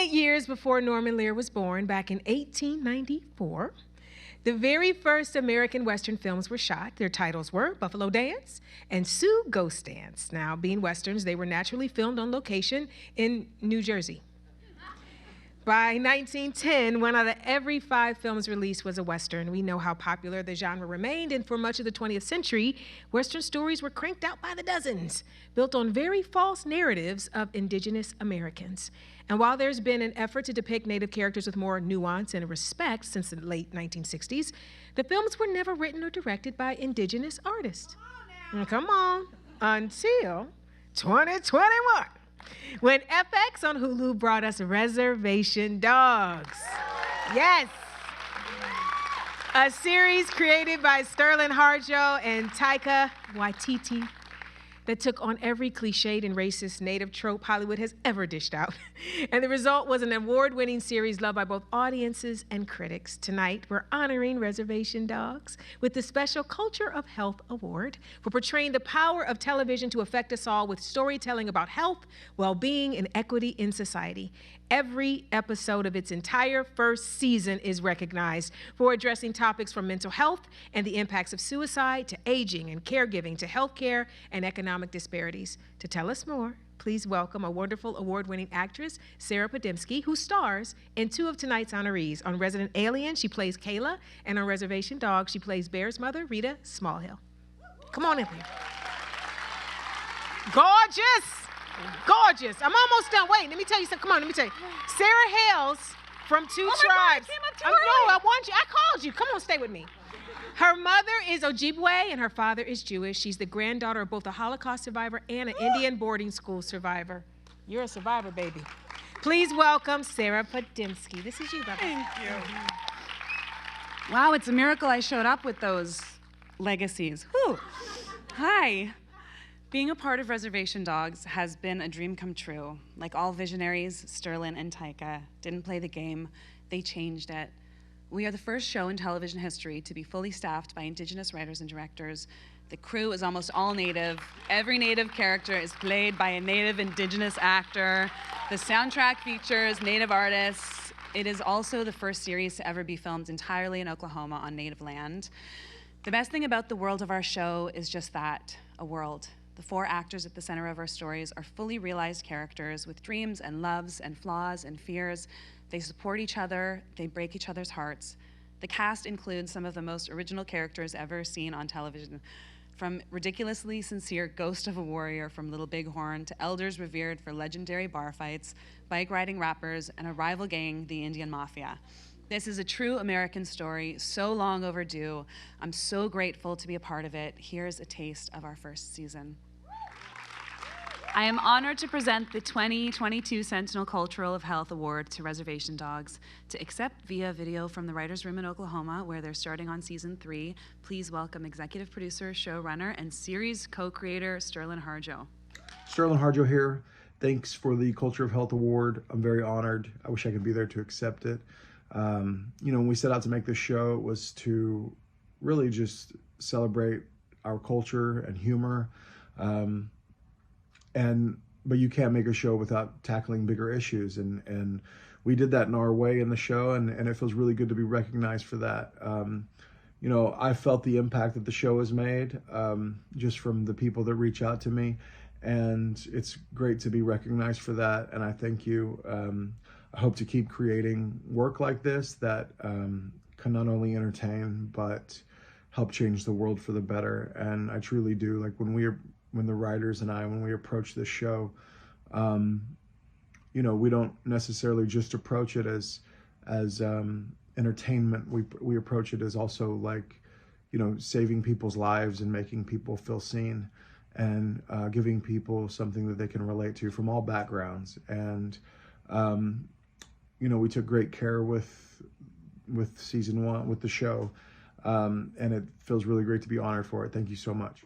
28 years before Norman Lear was born, back in 1894, the very first American Western films were shot. Their titles were Buffalo Dance and Sioux Ghost Dance. Now, being Westerns, they were naturally filmed on location in New Jersey. By 1910, one out of every 5 films released was a Western. We know how popular the genre remained, and for much of the 20th century, Western stories were cranked out by the dozens, built on very false narratives of indigenous Americans. And while there's been an effort to depict Native characters with more nuance and respect since the late 1960s, the films were never written or directed by indigenous artists. Come on, until 2021. When FX on Hulu brought us Reservation Dogs. Yes. A series created by Sterlin Harjo and Taika Waititi that took on every cliched and racist Native trope Hollywood has ever dished out. And the result was an award-winning series loved by both audiences and critics. Tonight, we're honoring Reservation Dogs with the special Culture of Health Award for portraying the power of television to affect us all with storytelling about health, well-being, and equity in society. Every episode of its entire first season is recognized for addressing topics from mental health and the impacts of suicide to aging and caregiving to healthcare and economic disparities. To tell us more, please welcome a wonderful award-winning actress, Sarah Podemski, who stars in 2 of tonight's honorees. On Resident Alien, she plays Kayla, and on Reservation Dogs, she plays Bear's mother, Rita Smallhill. Come on in, please. Gorgeous! Gorgeous. I'm almost done. Wait, let me tell you something. Come on, let me tell you. Sarah hails from 2 tribes. God, I came up too early. No, I want you. I called you. Come on, stay with me. Her mother is Ojibwe and her father is Jewish. She's the granddaughter of both a Holocaust survivor and an Indian boarding school survivor. You're a survivor, baby. Please welcome Sarah Podemski. This is you, brother. Thank you. Wow, it's a miracle I showed up with those legacies. Whew. Hi. Being a part of Reservation Dogs has been a dream come true. Like all visionaries, Sterlin and Taika didn't play the game, they changed it. We are the first show in television history to be fully staffed by Indigenous writers and directors. The crew is almost all Native. Every Native character is played by a Native Indigenous actor. The soundtrack features Native artists. It is also the first series to ever be filmed entirely in Oklahoma on Native land. The best thing about the world of our show is just that, a world. The 4 actors at the center of our stories are fully realized characters with dreams and loves and flaws and fears. They support each other, they break each other's hearts. The cast includes some of the most original characters ever seen on television, from ridiculously sincere ghost of a warrior from Little Bighorn to elders revered for legendary bar fights, bike-riding rappers, and a rival gang, the Indian Mafia. This is a true American story, so long overdue. I'm so grateful to be a part of it. Here's a taste of our first season. I am honored to present the 2022 Sentinel Culture of Health Award to Reservation Dogs. To accept via video from the Writers' Room in Oklahoma, where they're starting on season 3, please welcome executive producer, showrunner, and series co-creator Sterlin Harjo. Sterlin Harjo here. Thanks for the Culture of Health Award. I'm very honored. I wish I could be there to accept it. When we set out to make this show, it was to really just celebrate our culture and humor. But you can't make a show without tackling bigger issues. And we did that in our way in the show, and it feels really good to be recognized for that. I felt the impact that the show has made just from the people that reach out to me. And it's great to be recognized for that. And I thank you. I hope to keep creating work like this that can not only entertain, but help change the world for the better. And I truly do. Like when the writers and when we approach this show, we don't necessarily just approach it as entertainment. We approach it as also like, saving people's lives and making people feel seen, and giving people something that they can relate to from all backgrounds. And we took great care with season 1, with the show, and it feels really great to be honored for it. Thank you so much.